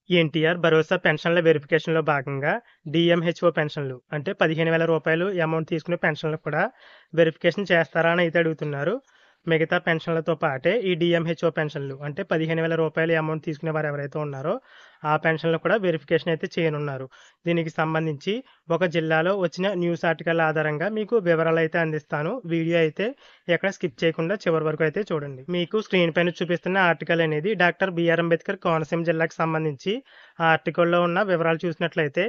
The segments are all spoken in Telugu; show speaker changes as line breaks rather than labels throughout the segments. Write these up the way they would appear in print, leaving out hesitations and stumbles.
ఎన్టీఆర్ భరోసా పెన్షన్ల వెరిఫికేషన్‌లో భాగంగా డీఎంహెచ్ఓ పెన్షన్లు అంటే రూ. 15,000 అమౌంట్ తీసుకునే పెన్షన్‌లకు కూడా వెరిఫికేషన్ చేస్తారా అని అయితే అడుగుతున్నారు. మిగతా పెన్షన్లతో పాటే ఈ డీఎంహెచ్ఓ పెన్షన్లు అంటే రూ. 15,000 అమౌంట్ తీసుకునేవారు ఎవరైతే ఉన్నారో ఆ పెన్షన్‌లు కూడా వెరిఫికేషన్ అయితే చేయనున్నారు. దీనికి సంబంధించి ఒక జిల్లాలో వచ్చిన న్యూస్ ఆర్టికల్ ఆధారంగా మీకు వివరాలైతే అందిస్తాను. వీడియో అయితే ఎక్కడ స్కిప్ చేయకుండా చివరి వరకు అయితే చూడండి. మీకు స్క్రీన్ పైన చూపిస్తున్న ఆర్టికల్ అనేది డాక్టర్ బిఆర్ అంబేద్కర్ కోనసీమ జిల్లాకు సంబంధించి ఆ ఆర్టికల్‌లో ఉన్న వివరాలు చూసినట్లయితే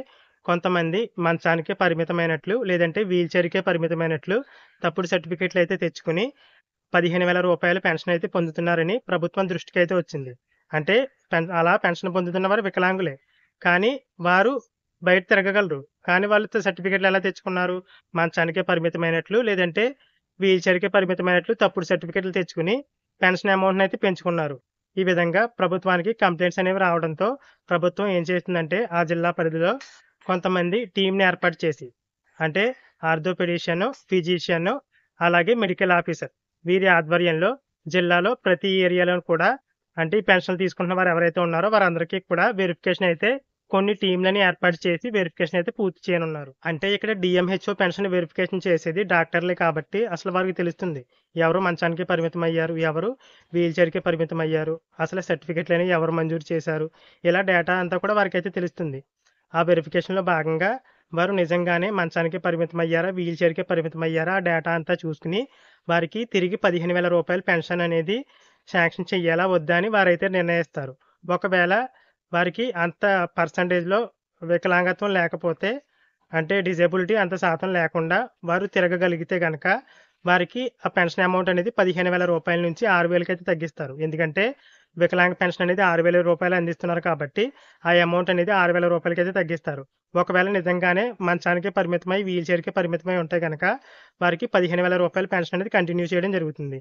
కొంతమంది మంచానికే పరిమితమైనట్లు, లేదంటే వీల్ చైర్‌కే పరిమితమైనట్లు తప్పుడు సర్టిఫికేట్లు అయితే తెచ్చుకొని రూ. 15,000 పెన్షన్ అయితే పొందుతున్నారని ప్రభుత్వం దృష్టికైతే వచ్చింది. అంటే అలా పెన్షన్ పొందుతున్న వారు వికలాంగులే. కానీ వారు బయట తిరగగలరు. కానీ వాళ్ళు సర్టిఫికేట్లు ఎలా తెచ్చుకున్నారు? మంచానికే పరిమితమైనట్లు, లేదంటే వీల్ చైర్‌కే పరిమితమైనట్లు తప్పుడు సర్టిఫికేట్లు తెచ్చుకొని పెన్షన్ అమౌంట్‌నయితే పెంచుకున్నారు. ఈ విధంగా ప్రభుత్వానికి కంప్లెయింట్స్ అనేవి రావడంతో ప్రభుత్వం ఏం చేస్తుందంటే ఆ జిల్లా పరిధిలో కొంతమంది టీమ్‌ని ఏర్పాటు చేసి అంటే ఆర్థోపెడిషియన్, ఫిజిషియన్ అలాగే మెడికల్ ఆఫీసర్ వీరి ఆధ్వర్యంలో జిల్లాలో ప్రతి ఏరియాలో కూడా అంటే ఈ పెన్షన్లు తీసుకుంటున్న వారు ఎవరైతే ఉన్నారో వారందరికీ కూడా వెరిఫికేషన్ అయితే కొన్ని టీమ్‌లని ఏర్పాటు చేసి వెరిఫికేషన్ అయితే పూర్తి చేయనున్నారు. అంటే ఇక్కడ డీఎంహెచ్ఓ పెన్షన్ వెరిఫికేషన్ చేసేది డాక్టర్లే కాబట్టి అసలు వారికి తెలుస్తుంది. ఎవరు మంచానికి పరిమితమయ్యారు, ఎవరు వీల్ చైర్‌కి పరిమితమయ్యారు, అసలు సర్టిఫికేట్‌లని ఎవరు మంజూరు చేశారు, ఇలా డేటా అంతా కూడా వారికైతే తెలుస్తుంది. ఆ వెరిఫికేషన్‌లో భాగంగా వారు నిజంగానే మంచానికి పరిమితమయ్యారా, వీల్ చైర్‌కే పరిమితమయ్యారా, ఆ డేటా అంతా చూసుకొని వారికి తిరిగి రూ. 15,000 పెన్షన్ అనేది శాంక్షన్ చెయ్యాలా? వద్దా? అని వారైతే నిర్ణయిస్తారు. ఒకవేళ వారికి అంత పర్సెంటేజ్‌లో వికలాంగత్వం లేకపోతే అంటే డిజేబిలిటీ అంత శాతం లేకుండా వారు తిరగగలిగితే గనక వారికి ఆ పెన్షన్ అమౌంట్ అనేది రూ. 15,000 నుంచి 6,000కి అయితే తగ్గిస్తారు. ఎందుకంటే వికలాంగ పెన్షన్ అనేది రూ. 6,000 అందిస్తున్నారు కాబట్టి ఆ అమౌంట్ అనేది రూ. 6,000కి అయితే తగ్గిస్తారు. ఒకవేళ నిజంగానే మంచానికే పరిమితమై, వీల్ చైర్‌కే పరిమితమై ఉంటే గనక వారికి రూ. 15,000 పెన్షన్ అనేది కంటిన్యూ చేయడం జరుగుతుంది.